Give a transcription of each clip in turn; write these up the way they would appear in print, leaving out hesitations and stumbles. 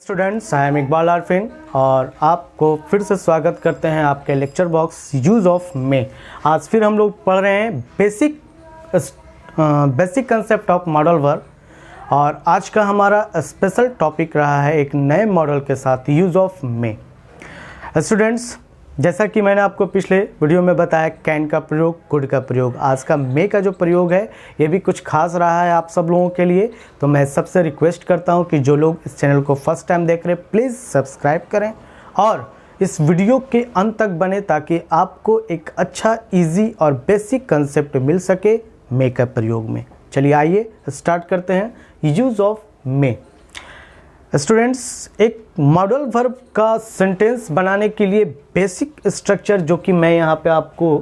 Students, I am Iqbal Arfin और आपको फिर से स्वागत करते हैं आपके lecture box use of May. आज फिर हम लोग पढ़ रहे हैं basic concept of modal verb और आज का हमारा स्पेशल टॉपिक रहा है एक नए मॉडल के साथ यूज़ ऑफ मे। स्टूडेंट्स, जैसा कि मैंने आपको पिछले वीडियो में बताया कैन का प्रयोग, कुड का प्रयोग, आज का मे का जो प्रयोग है ये भी कुछ खास रहा है आप सब लोगों के लिए। तो मैं सबसे रिक्वेस्ट करता हूं कि जो लोग इस चैनल को फर्स्ट टाइम देख रहे हैं प्लीज़ सब्सक्राइब करें और इस वीडियो के अंत तक बने ताकि आपको एक अच्छा इजी और बेसिक कंसेप्ट मिल सके मे का प्रयोग में। चलिए आइए स्टार्ट करते हैं यूज़ ऑफ मे। स्टूडेंट्स, एक मॉडल वर्ब का सेंटेंस बनाने के लिए बेसिक स्ट्रक्चर जो कि मैं यहाँ पे आपको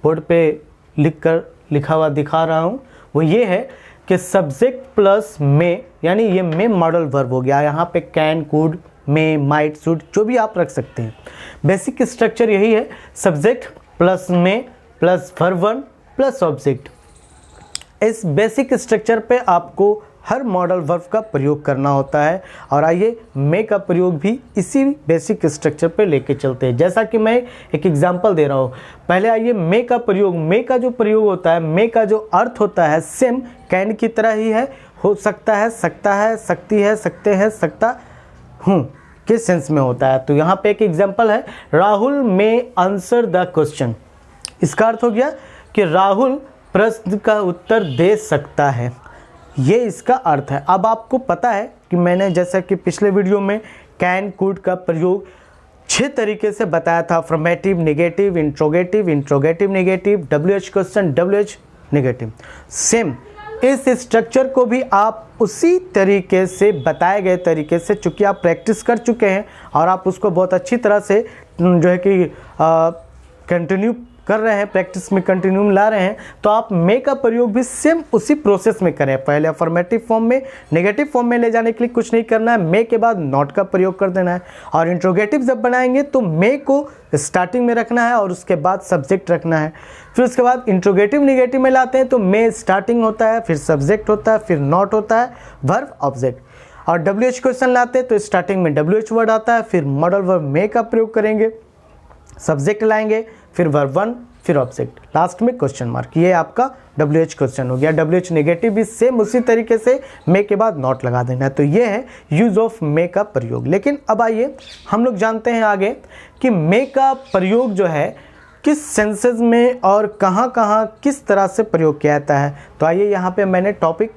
बोर्ड पे लिखा हुआ दिखा रहा हूँ वो ये है कि सब्जेक्ट प्लस मे, यानी ये मे मॉडल वर्ब हो गया। यहाँ पे can, could, may, might, should जो भी आप रख सकते हैं। बेसिक स्ट्रक्चर यही है, subject plus may plus verb one plus object. इस बेसिक स्ट्रक्चर पे आपको हर मॉडल वर्ब का प्रयोग करना होता है और आइए मे का प्रयोग भी इसी बेसिक स्ट्रक्चर पे लेके चलते हैं। जैसा कि मैं एक एग्जांपल दे रहा हूँ, पहले आइए मे का प्रयोग। मे का जो प्रयोग होता है, मे का जो अर्थ होता है सेम कैन की तरह ही है, हो सकता है, सकता है, सकती है, सकते हैं, सकता हूँ के सेंस में होता है। तो यहाँ पे एक एग्जाम्पल है, राहुल मे आंसर द क्वेश्चन। इसका अर्थ हो गया कि राहुल प्रश्न का उत्तर दे सकता है, ये इसका अर्थ है। अब आपको पता है कि मैंने जैसा कि पिछले वीडियो में कैन, कुड का प्रयोग 6 तरीके से बताया था, affirmative, negative, interrogative negative, WH question, WH negative. Same इस स्ट्रक्चर को भी आप उसी तरीके से, बताए गए तरीके से, चूँकि आप प्रैक्टिस कर चुके हैं और आप उसको बहुत अच्छी तरह से जो है कि कंटिन्यू कर रहे हैं, प्रैक्टिस में कंटिन्यू ला रहे हैं, तो आप मे का प्रयोग भी सेम उसी प्रोसेस में करें। पहले अफर्मेटिव फॉर्म में, नेगेटिव फॉर्म में ले जाने के लिए कुछ नहीं करना है, मे के बाद नॉट का प्रयोग कर देना है। और इंट्रोगेटिव जब बनाएंगे तो मे को स्टार्टिंग में रखना है और उसके बाद सब्जेक्ट रखना है। फिर उसके बाद इंट्रोगेटिव नेगेटिव में लाते हैं तो मे स्टार्टिंग होता है, फिर सब्जेक्ट होता है, फिर नॉट होता है, वर्ब, ऑब्जेक्ट। और WH क्वेश्चन लाते हैं तो स्टार्टिंग में WH वर्ड आता है, फिर मॉडल वर्ब मे का प्रयोग करेंगे, सब्जेक्ट लाएंगे, फिर वर्ब वन, फिर ऑब्जेक्ट, लास्ट में क्वेश्चन मार्क। ये आपका WH क्वेश्चन हो गया। WH नेगेटिव भी सेम उसी तरीके से मे के बाद नॉट लगा देना है। तो ये है यूज़ ऑफ मे का प्रयोग। लेकिन अब आइए हम लोग जानते हैं आगे कि मे का प्रयोग जो है किस सेंसेस में और कहाँ कहाँ किस तरह से प्रयोग किया जाता है। तो आइए यहाँ पे मैंने टॉपिक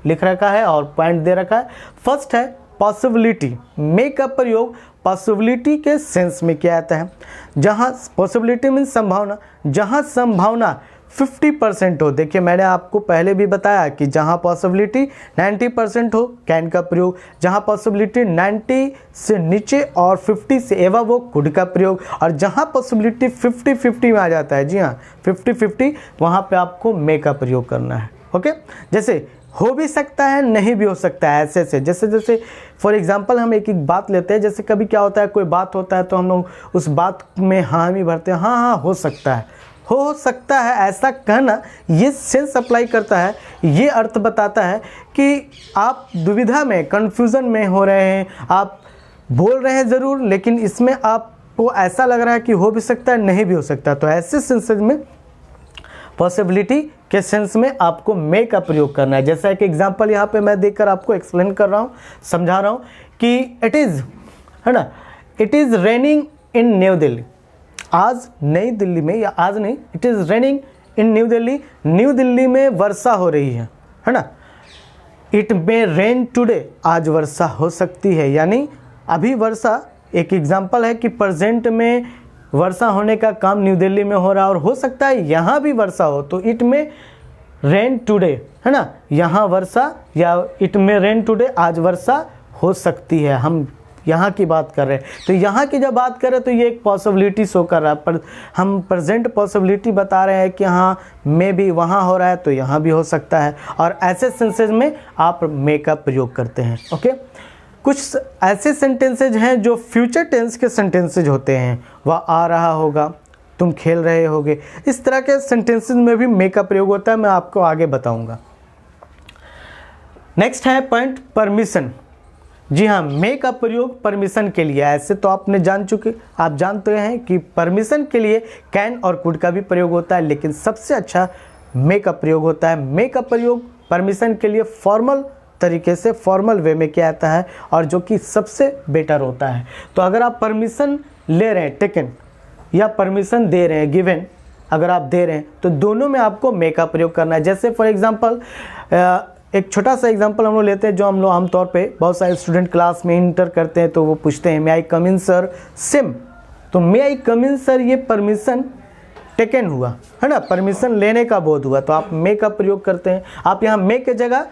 लिख रखा है और पॉइंट दे रखा है। फर्स्ट है पॉसिबिलिटी। मे का प्रयोग पॉसिबिलिटी के सेंस में किया जाता है, जहाँ पॉसिबिलिटी मीन्स संभावना, जहाँ संभावना 50% हो। देखिए मैंने आपको पहले भी बताया कि जहाँ पॉसिबिलिटी 90% हो कैन का प्रयोग, जहाँ पॉसिबिलिटी 90 से नीचे और 50 से एवा वो कुड का प्रयोग, और जहाँ पॉसिबिलिटी 50-50 में आ जाता है, जी हाँ 50-50, वहाँ पे आपको मे का प्रयोग करना है। ओके, जैसे हो भी सकता है, नहीं भी हो सकता है, ऐसे से जैसे फॉर एग्जांपल हम एक बात लेते हैं। जैसे कभी क्या होता है, कोई बात होता है तो हम लोग उस बात में हाँ भी भरते हैं, हाँ हो सकता है, हो सकता है, ऐसा कहना ये सेंस अप्लाई करता है, ये अर्थ बताता है कि आप दुविधा में, कन्फ्यूज़न में हो रहे हैं, आप बोल रहे हैं ज़रूर लेकिन इसमें आपको ऐसा लग रहा है कि हो भी सकता है, नहीं भी हो सकता। तो ऐसे सेंसेस में पॉसिबिलिटी के सेंस में आपको मे का प्रयोग करना है। जैसा एक एग्जांपल यहाँ पे मैं देकर आपको एक्सप्लेन कर रहा हूँ, समझा रहा हूँ कि इट इज़, है ना, it is raining in new Delhi. आज नई दिल्ली में, या आज नहीं, it is raining in new Delhi, new Delhi में वर्षा हो रही है ना। इट मे रेन टुडे, आज वर्षा हो सकती है, यानी अभी वर्षा, एक एग्जाम्पल है कि प्रेजेंट में वर्षा होने का काम न्यू दिल्ली में हो रहा है और हो सकता है यहाँ भी वर्षा हो, तो इट में रेन टुडे, है ना, यहाँ वर्षा, या इट में रेन टुडे, आज वर्षा हो सकती है। हम यहाँ की बात कर रहे हैं, तो यहाँ की जब बात करें तो ये एक पॉसिबिलिटी शो कर रहा है, पर हम प्रेजेंट पॉसिबिलिटी बता रहे हैं कि हाँ मे भी वहाँ हो रहा है तो यहाँ भी हो सकता है, और ऐसे सेंसेस में आप मे का प्रयोग करते हैं। ओके, कुछ ऐसे सेंटेंसेज हैं जो फ्यूचर टेंस के सेंटेंसेज होते हैं, वह आ रहा होगा, तुम खेल रहे होगे, इस तरह के सेंटेंसेज में भी मे का प्रयोग होता है, मैं आपको आगे बताऊंगा। नेक्स्ट है पॉइंट परमिशन। जी हाँ, मे का प्रयोग परमिशन के लिए, ऐसे तो आप जानते हैं कि परमिशन के लिए कैन और कुड का भी प्रयोग होता है, लेकिन सबसे अच्छा मे का प्रयोग होता है। मे का प्रयोग परमिशन के लिए फॉर्मल तरीके से, फॉर्मल वे में किया जाता है और जो कि सबसे बेटर होता है। तो अगर आप परमिशन ले रहे हैं टेकन या परमिशन दे रहे हैं गिवन, अगर आप दे रहे हैं तो दोनों में आपको मे का प्रयोग करना है। जैसे फॉर एग्जांपल एक छोटा सा एग्जांपल हम लोग लेते हैं, जो हम लोग आमतौर पे बहुत सारे स्टूडेंट क्लास में इंटर करते हैं तो वो पूछते हैं मे आई कम इन सर सिम। तो मे आई कम इन सर ये परमिशन टेकन हुआ है ना, परमिशन लेने का बोध हुआ, तो आप मे का प्रयोग करते हैं। आप यहाँ मे के जगह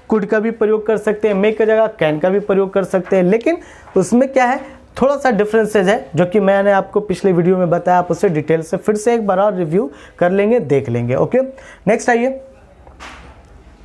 कुड का भी प्रयोग कर सकते हैं, मे के जगह कैन का भी प्रयोग कर सकते हैं, लेकिन उसमें क्या है, थोड़ा सा डिफरेंसेज है जो कि मैंने आपको पिछले वीडियो में बताया। आप उसे डिटेल से फिर से एक बार और रिव्यू कर लेंगे, देख लेंगे। ओके, नेक्स्ट आइए।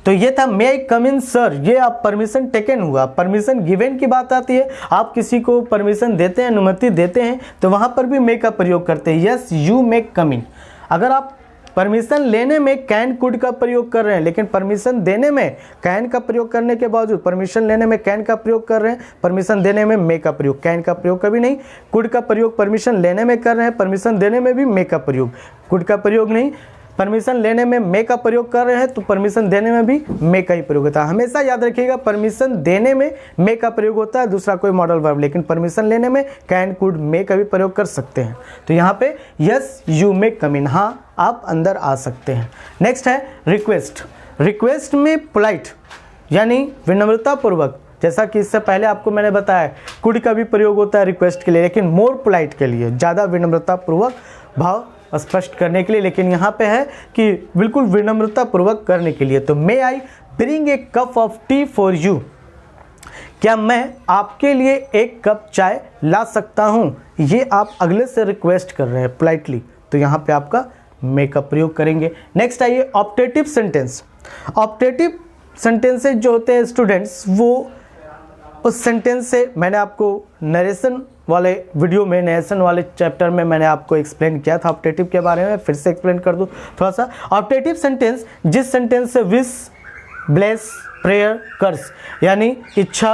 तो ये था मे आई कम इन सर, ये आप परमिशन टेकन हुआ। परमिशन गिवन की बात आती है, आप किसी को परमिशन देते हैं, अनुमति देते हैं, तो वहां पर भी मे का प्रयोग करते हैं, यस यू मे कम इन। अगर आप परमिशन लेने में कैन कुड का प्रयोग कर रहे हैं, लेकिन परमिशन देने में कैन का प्रयोग करने के बावजूद, परमिशन लेने में कैन का प्रयोग कर रहे हैं, परमिशन देने में मे का प्रयोग, कैन का प्रयोग कभी नहीं। कुड का प्रयोग परमिशन लेने में कर रहे हैं, परमिशन देने में भी मे का प्रयोग, कुड का प्रयोग नहीं। परमिशन लेने में मे का प्रयोग कर रहे हैं तो परमिशन देने में भी मे का ही प्रयोग होता है। हमेशा याद रखिएगा, परमिशन देने में मे का प्रयोग होता है, दूसरा कोई मॉडल वर्ब, लेकिन परमिशन लेने में कैन कुड मे का भी प्रयोग कर सकते हैं। तो यहाँ पे यस यू मे कम इन, हाँ आप अंदर आ सकते हैं। नेक्स्ट है रिक्वेस्ट। रिक्वेस्ट में पोलाइट यानी विनम्रतापूर्वक, जैसा कि इससे पहले आपको मैंने बताया कुड का भी प्रयोग होता है रिक्वेस्ट के लिए, लेकिन मोर पोलाइट के लिए, ज़्यादा विनम्रतापूर्वक भाव स्पष्ट करने के लिए, लेकिन यहाँ पे है कि बिल्कुल विनम्रतापूर्वक करने के लिए। तो may I bring a cup of tea for you, क्या मैं आपके लिए एक कप चाय ला सकता हूँ, ये आप अगले से रिक्वेस्ट कर रहे हैं पोलाइटली, तो यहाँ पे आपका मे का प्रयोग करेंगे। नेक्स्ट आइए ऑप्टेटिव सेंटेंस। ऑप्टेटिव सेंटेंसेज जो होते हैं स्टूडेंट्स, वो उस सेंटेंस से मैंने आपको नरेशन वाले वीडियो में, नरेशन वाले चैप्टर में मैंने आपको एक्सप्लेन किया था ऑप्टेटिव के बारे में, फिर से एक्सप्लेन कर दूं थोड़ा सा। ऑप्टेटिव सेंटेंस जिस सेंटेंस से विश, ब्लेस, प्रेयर, कर्स यानी इच्छा,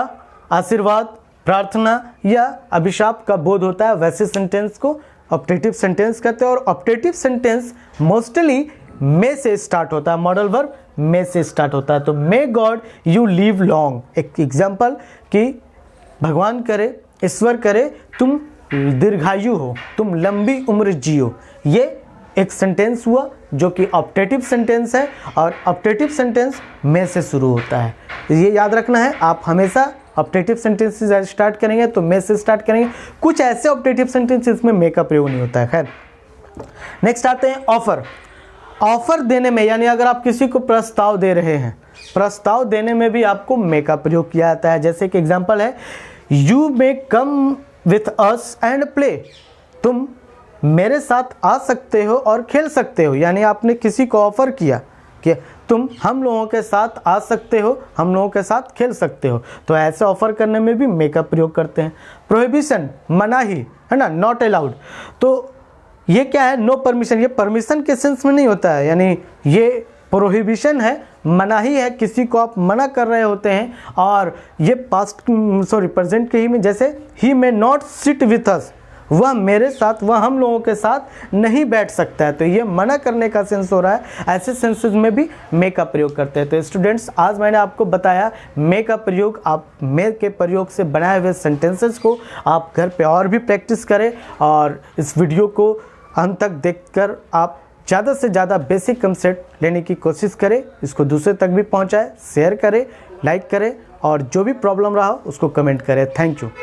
आशीर्वाद, प्रार्थना या अभिशाप का बोध होता है, वैसे सेंटेंस को ऑप्टेटिव सेंटेंस कहते हैं। और ऑप्टेटिव सेंटेंस मोस्टली मे से स्टार्ट होता है, मॉडल वर्ब मे से स्टार्ट होता है। तो may God you live long, एक एग्जाम्पल कि भगवान करे, ईश्वर करे तुम दीर्घायु हो, तुम लंबी उम्र जियो, ये एक सेंटेंस हुआ जो कि ऑप्टेटिव सेंटेंस है, और ऑप्टेटिव सेंटेंस मे से शुरू होता है। ये याद रखना है, आप हमेशा ऑप्टेटिव सेंटेंस से स्टार्ट करेंगे तो मे से स्टार्ट करेंगे। कुछ ऐसे ऑप्टेटिव सेंटेंस इसमें मे का प्रयोग नहीं होता है। खैर, नेक्स्ट आते हैं ऑफर। ऑफर देने में, यानी अगर आप किसी को प्रस्ताव दे रहे हैं, प्रस्ताव देने में भी आपको मे का प्रयोग किया जाता है। जैसे कि एग्जांपल है, you may come with us and play, तुम मेरे साथ आ सकते हो और खेल सकते हो, यानी आपने किसी को ऑफर किया कि तुम हम लोगों के साथ आ सकते हो, हम लोगों के साथ खेल सकते हो, तो ऐसे ऑफर करने में भी मे का प्रयोग करते हैं। प्रोहिबिशन मनाही है ना, नॉट अलाउड, तो ये क्या है, नो परमिशन, ये परमिशन के सेंस में नहीं होता है, यानी ये प्रोहिबिशन है, मनाही है, किसी को आप मना कर रहे होते हैं। और ये प्रेजेंट के ही में, जैसे ही may not sit with us, वह मेरे साथ, वह हम लोगों के साथ नहीं बैठ सकता है, तो ये मना करने का सेंस हो रहा है। ऐसे सेंसेस में भी मे का प्रयोग करते हैं। तो स्टूडेंट्स, आज मैंने आपको बताया मे का प्रयोग, आप मे के प्रयोग से बनाए हुए सेंटेंसेस को आप घर पे और भी प्रैक्टिस करें, और इस वीडियो को अंत तक देखकर आप ज़्यादा से ज़्यादा बेसिक कंसेप्ट लेने की कोशिश करें, इसको दूसरे तक भी पहुंचाएं, शेयर करें, लाइक करें, और जो भी प्रॉब्लम रहा उसको कमेंट करें। Thank you.